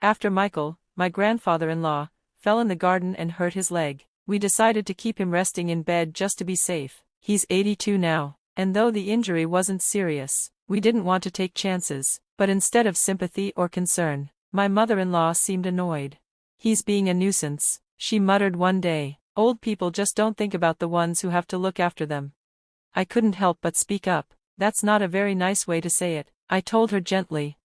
After Michael, my grandfather-in-law, fell in the garden and hurt his leg, we decided to keep him resting in bed just to be safe. He's 82 now, and though the injury wasn't serious, we didn't want to take chances. But instead of sympathy or concern, my mother-in-law seemed annoyed. "He's being a nuisance," she muttered one day. "Old people just don't think about the ones who have to look after them." I couldn't help but speak up. "That's not a very nice way to say it," I told her gently.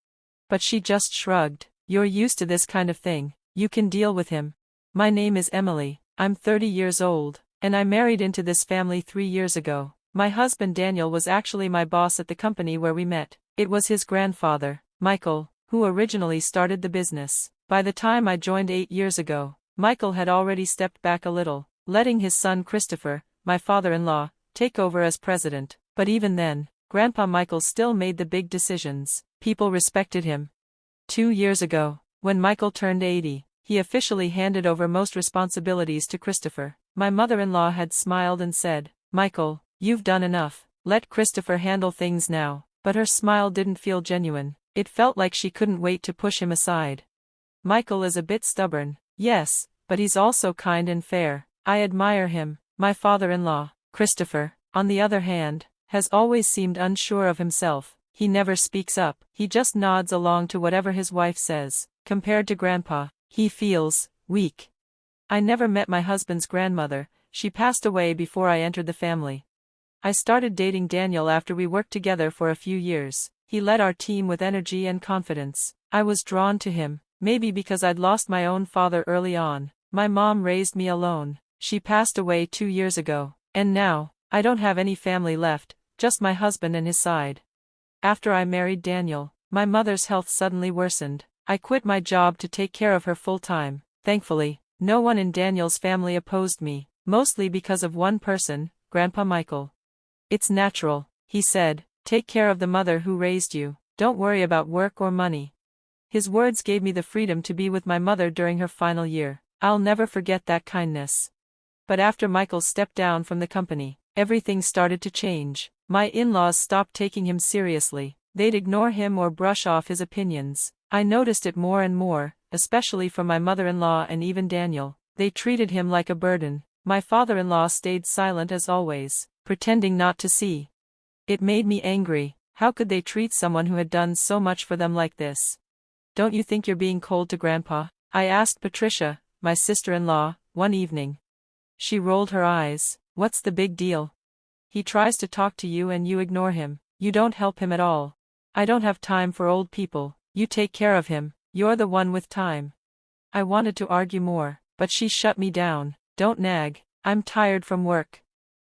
But she just shrugged. "You're used to this kind of thing. You can deal with him." "My name is Emily. I'm 30 years old, and I married into this family 3 years ago. My husband Daniel was actually my boss at the company where we met. It was his grandfather, Michael, who originally started the business. By the time I joined 8 years ago, Michael had already stepped back a little, letting his son Christopher, my father-in-law, take over as president. But even then, Grandpa Michael still made the big decisions. People respected him. 2 years ago, when Michael turned 80, he officially handed over most responsibilities to Christopher. My mother-in-law had smiled and said, "Michael, you've done enough. Let Christopher handle things now." But her smile didn't feel genuine. It felt like she couldn't wait to push him aside. "Michael is a bit stubborn, yes, but he's also kind and fair. I admire him." My father-in-law, Christopher, on the other hand, has always seemed unsure of himself. He never speaks up. He just nods along to whatever his wife says. Compared to Grandpa, he feels weak. I never met my husband's grandmother. She passed away before I entered the family. I started dating Daniel after we worked together for a few years. He led our team with energy and confidence. I was drawn to him, maybe because I'd lost my own father early on. My mom raised me alone. She passed away 2 years ago. And now, I don't have any family left, just my husband and his side. After I married Daniel, my mother's health suddenly worsened. I quit my job to take care of her full-time. Thankfully, no one in Daniel's family opposed me, mostly because of one person, Grandpa Michael. "It's natural," he said. "Take care of the mother who raised you. Don't worry about work or money." His words gave me the freedom to be with my mother during her final year. I'll never forget that kindness. But after Michael stepped down from the company, everything started to change. My in-laws stopped taking him seriously. They'd ignore him or brush off his opinions. I noticed it more and more, especially from my mother-in-law and even Daniel. They treated him like a burden. My father-in-law stayed silent as always, pretending not to see. It made me angry. How could they treat someone who had done so much for them like this? "Don't you think you're being cold to Grandpa?" I asked Patricia, my sister-in-law, one evening. She rolled her eyes. "What's the big deal? He tries to talk to you and you ignore him. You don't help him at all." "I don't have time for old people. You take care of him. You're the one with time." I wanted to argue more, but she shut me down. "Don't nag. I'm tired from work."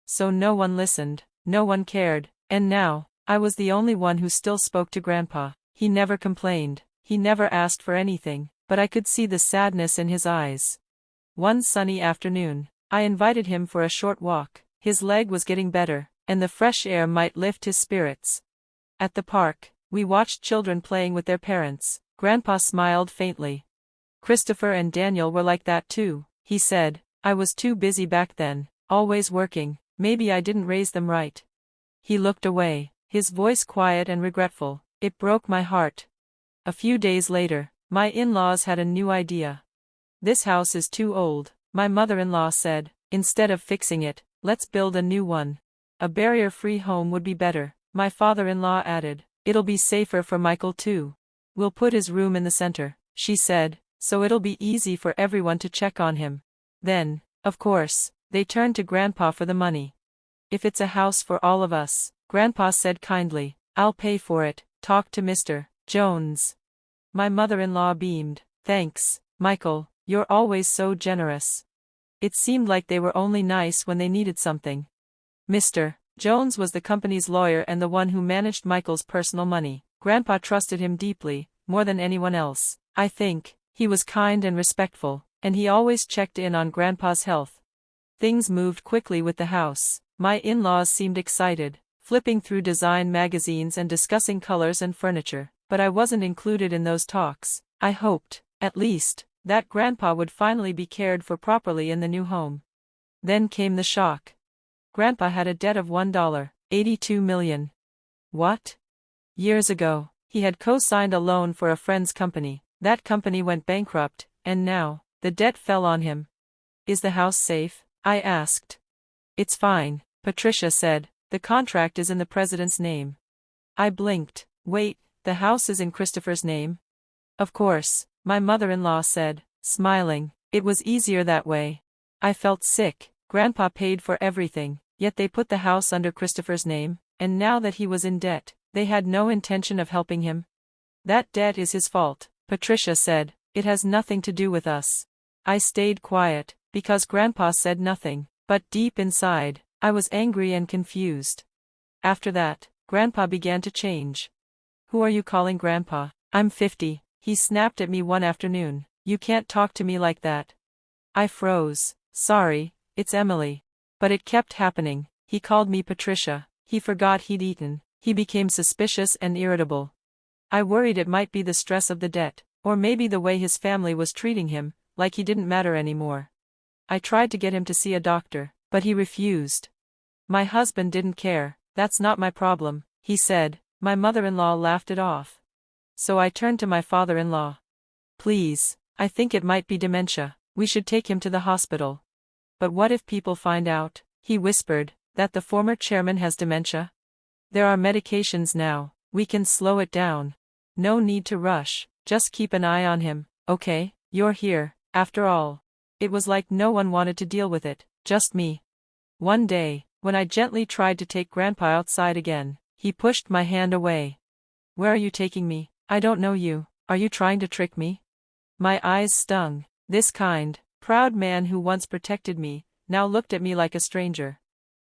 So no one listened, no one cared, and now, I was the only one who still spoke to Grandpa. He never complained, he never asked for anything, but I could see the sadness in his eyes. One sunny afternoon, I invited him for a short walk. His leg was getting better, and the fresh air might lift his spirits. At the park, we watched children playing with their parents. Grandpa smiled faintly. "Christopher and Daniel were like that too," he said. "I was too busy back then, always working. Maybe I didn't raise them right." He looked away, his voice quiet and regretful. It broke my heart. A few days later, my in-laws had a new idea. "This house is too old," my mother-in-law said. "Instead of fixing it, let's build a new one. A barrier-free home would be better," my father-in-law added. "It'll be safer for Michael too. We'll put his room in the center," she said, "so it'll be easy for everyone to check on him." Then, of course, they turned to Grandpa for the money. "If it's a house for all of us," Grandpa said kindly, "I'll pay for it. Talk to Mr. Jones." My mother-in-law beamed. "Thanks, Michael, you're always so generous." It seemed like they were only nice when they needed something. Mr. Jones was the company's lawyer and the one who managed Michael's personal money. Grandpa trusted him deeply, more than anyone else. I think, he was kind and respectful, and he always checked in on Grandpa's health. Things moved quickly with the house. My in-laws seemed excited, flipping through design magazines and discussing colors and furniture, but I wasn't included in those talks. I hoped, at least, that Grandpa would finally be cared for properly in the new home. Then came the shock. Grandpa had a debt of $1.82 million. What? Years ago, he had co-signed a loan for a friend's company, That company went bankrupt, and now, the debt fell on him. Is the house safe? I asked. It's fine, Patricia said. The contract is in the president's name. I blinked. Wait, the house is in Christopher's name? Of course, my mother-in-law said, smiling. It was easier that way. I felt sick. Grandpa paid for everything, yet they put the house under Christopher's name, and now that he was in debt, they had no intention of helping him. That debt is his fault, Patricia said. It has nothing to do with us. I stayed quiet, because Grandpa said nothing, but deep inside, I was angry and confused. After that, Grandpa began to change. Who are you calling Grandpa? I'm 50, he snapped at me one afternoon. You can't talk to me like that. I froze. Sorry, it's Emily. But it kept happening. He called me Patricia. He forgot he'd eaten. He became suspicious and irritable. I worried it might be the stress of the debt, or maybe the way his family was treating him, like he didn't matter anymore. I tried to get him to see a doctor, but he refused. My husband didn't care. That's not my problem, he said. My mother-in-law laughed it off. So I turned to my father-in-law. Please, I think it might be dementia. We should take him to the hospital. But what if people find out, he whispered, that the former chairman has dementia? There are medications now. We can slow it down. No need to rush. Just keep an eye on him, okay? You're here, after all. It was like no one wanted to deal with it, just me. One day, when I gently tried to take Grandpa outside again, he pushed my hand away. Where are you taking me? I don't know you. Are you trying to trick me? My eyes stung. This kind, proud man who once protected me, now looked at me like a stranger.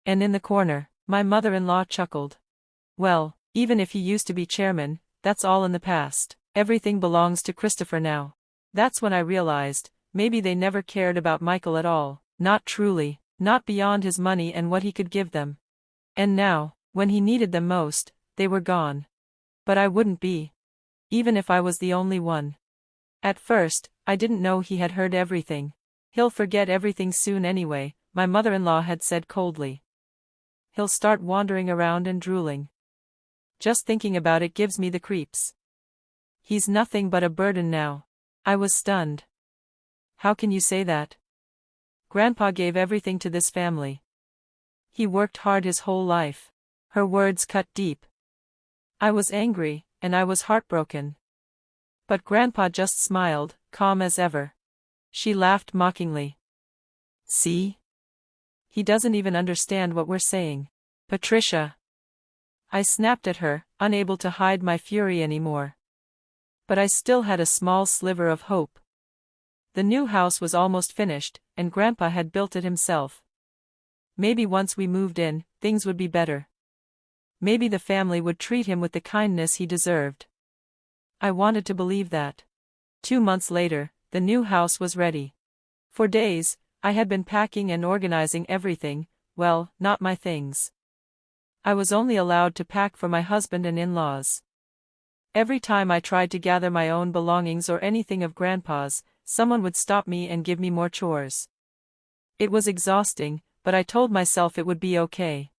And in the corner, my mother-in-law chuckled. Well, even if he used to be chairman, that's all in the past. Everything belongs to Christopher now. That's when I realized, maybe they never cared about Michael at all, not truly, not beyond his money and what he could give them. And now, when he needed them most, they were gone. But I wouldn't be. Even if I was the only one. At first, I didn't know he had heard everything. He'll forget everything soon anyway, my mother-in-law had said coldly. He'll start wandering around and drooling. Just thinking about it gives me the creeps. He's nothing but a burden now. I was stunned. How can you say that? Grandpa gave everything to this family. He worked hard his whole life. Her words cut deep. I was angry, and I was heartbroken. But Grandpa just smiled, calm as ever. She laughed mockingly. See? He doesn't even understand what we're saying. Patricia. I snapped at her, unable to hide my fury anymore. But I still had a small sliver of hope. The new house was almost finished, and Grandpa had built it himself. Maybe once we moved in, things would be better. Maybe the family would treat him with the kindness he deserved. I wanted to believe that. 2 months later, the new house was ready. For days, I had been packing and organizing everything, well, not my things. I was only allowed to pack for my husband and in-laws. Every time I tried to gather my own belongings or anything of Grandpa's, someone would stop me and give me more chores. It was exhausting, but I told myself it would be okay.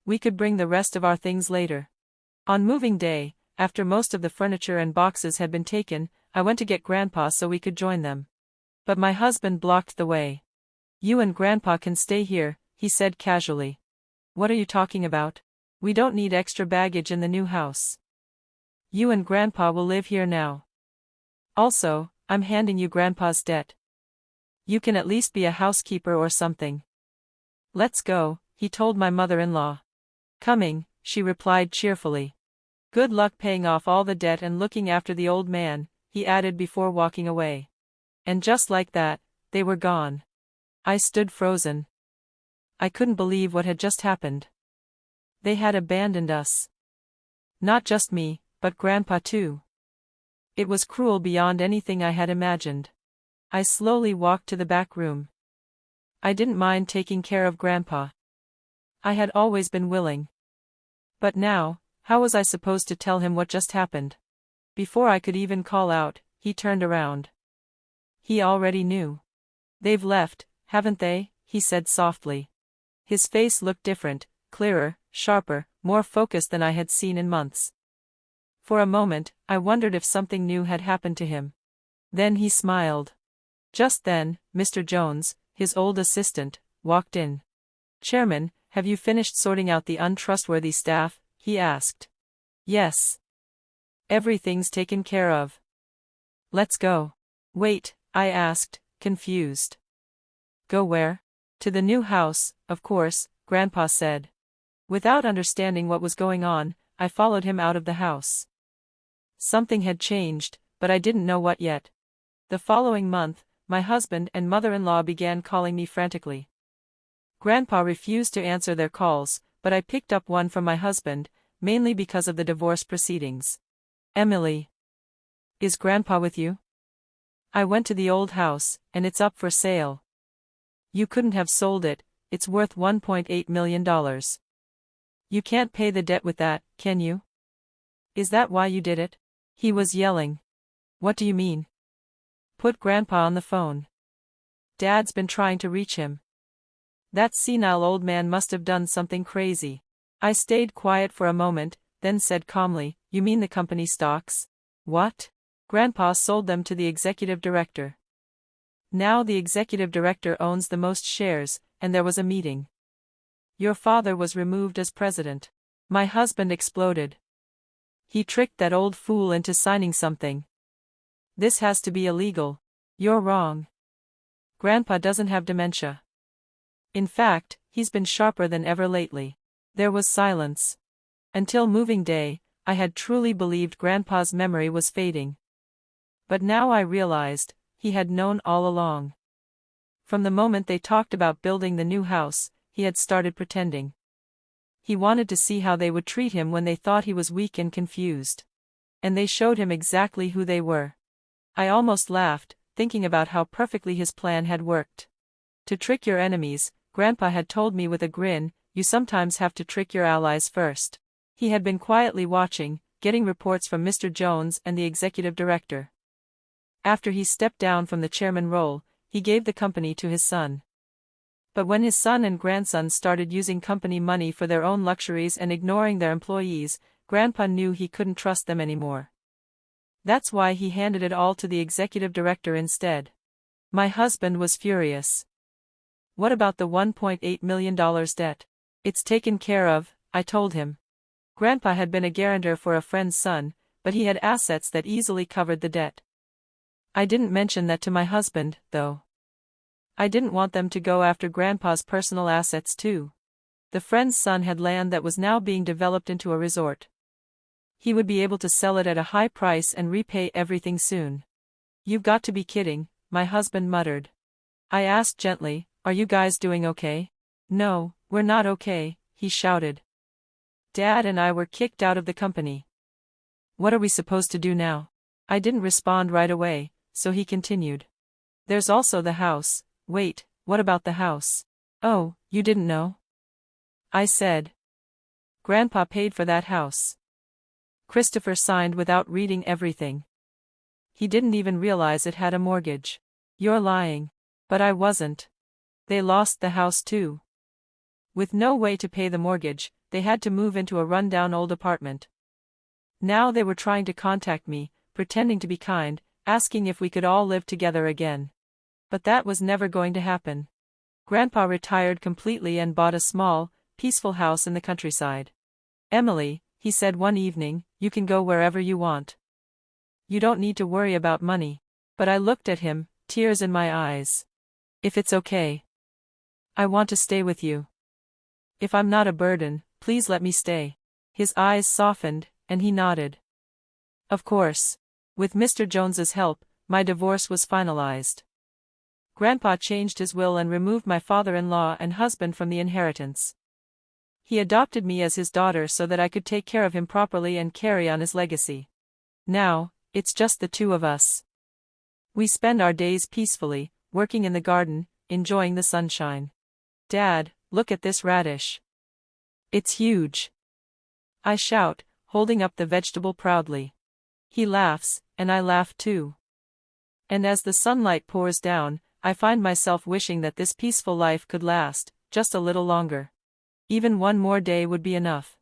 We could bring the rest of our things later. On moving day, after most of the furniture and boxes had been taken, I went to get Grandpa so we could join them. But my husband blocked the way. You and Grandpa can stay here, he said casually. What are you talking about? We don't need extra baggage in the new house. You and Grandpa will live here now. Also, I'm handing you Grandpa's debt. You can at least be a housekeeper or something. Let's go, he told my mother-in-law. Coming, she replied cheerfully. Good luck paying off all the debt and looking after the old man, he added before walking away. And just like that, they were gone. I stood frozen. I couldn't believe what had just happened. They had abandoned us. Not just me, but Grandpa too. It was cruel beyond anything I had imagined. I slowly walked to the back room. I didn't mind taking care of Grandpa. I had always been willing. But now, how was I supposed to tell him what just happened? Before I could even call out, he turned around. He already knew. They've left, haven't they? He said softly. His face looked different, clearer, sharper, more focused than I had seen in months. For a moment, I wondered if something new had happened to him. Then he smiled. Just then, Mr. Jones, his old assistant, walked in. "Chairman, have you finished sorting out the untrustworthy staff?" he asked. "Yes. Everything's taken care of. Let's go." "Wait," I asked, confused. "Go where?" "To the new house, of course," Grandpa said. Without understanding what was going on, I followed him out of the house. Something had changed, but I didn't know what yet. The following month, my husband and mother-in-law began calling me frantically. Grandpa refused to answer their calls, but I picked up one from my husband, mainly because of the divorce proceedings. "Emily. Is Grandpa with you? I went to the old house, and it's up for sale. You couldn't have sold it, it's worth $1.8 million. You can't pay the debt with that, can you? Is that why you did it?" He was yelling. "What do you mean?" "Put Grandpa on the phone. Dad's been trying to reach him. That senile old man must have done something crazy." I stayed quiet for a moment, then said calmly, "You mean the company stocks?" "What?" "Grandpa sold them to the executive director. Now the executive director owns the most shares, and there was a meeting. Your father was removed as president." My husband exploded. "He tricked that old fool into signing something. This has to be illegal." "You're wrong. Grandpa doesn't have dementia. In fact, he's been sharper than ever lately." There was silence. Until moving day, I had truly believed Grandpa's memory was fading. But now I realized, he had known all along. From the moment they talked about building the new house, he had started pretending. He wanted to see how they would treat him when they thought he was weak and confused. And they showed him exactly who they were. I almost laughed, thinking about how perfectly his plan had worked. To trick your enemies, Grandpa had told me with a grin, you sometimes have to trick your allies first. He had been quietly watching, getting reports from Mr. Jones and the executive director. After he stepped down from the chairman role, he gave the company to his son. But when his son and grandson started using company money for their own luxuries and ignoring their employees, Grandpa knew he couldn't trust them anymore. That's why he handed it all to the executive director instead. My husband was furious. "What about the $1.8 million debt?" "It's taken care of," I told him. Grandpa had been a guarantor for a friend's son, but he had assets that easily covered the debt. I didn't mention that to my husband, though. I didn't want them to go after Grandpa's personal assets too. The friend's son had land that was now being developed into a resort. He would be able to sell it at a high price and repay everything soon. "You've got to be kidding," my husband muttered. I asked gently, "Are you guys doing okay?" "No, we're not okay," he shouted. "Dad and I were kicked out of the company. What are we supposed to do now?" I didn't respond right away, so he continued. "There's also the house." "Wait, what about the house?" "Oh, you didn't know?" I said. "Grandpa paid for that house. Christopher signed without reading everything. He didn't even realize it had a mortgage." "You're lying." But I wasn't. They lost the house too. With no way to pay the mortgage, they had to move into a run-down old apartment. Now they were trying to contact me, pretending to be kind, asking if we could all live together again. But that was never going to happen. Grandpa retired completely and bought a small, peaceful house in the countryside. "Emily," he said one evening, "you can go wherever you want. You don't need to worry about money." But I looked at him, tears in my eyes. "If it's okay. I want to stay with you. If I'm not a burden, please let me stay." His eyes softened, and he nodded. Of course. With Mr. Jones's help, my divorce was finalized. Grandpa changed his will and removed my father-in-law and husband from the inheritance. He adopted me as his daughter so that I could take care of him properly and carry on his legacy. Now, it's just the two of us. We spend our days peacefully, working in the garden, enjoying the sunshine. "Dad, look at this radish. It's huge," I shout, holding up the vegetable proudly. He laughs, and I laugh too. And as the sunlight pours down, I find myself wishing that this peaceful life could last just a little longer. Even one more day would be enough.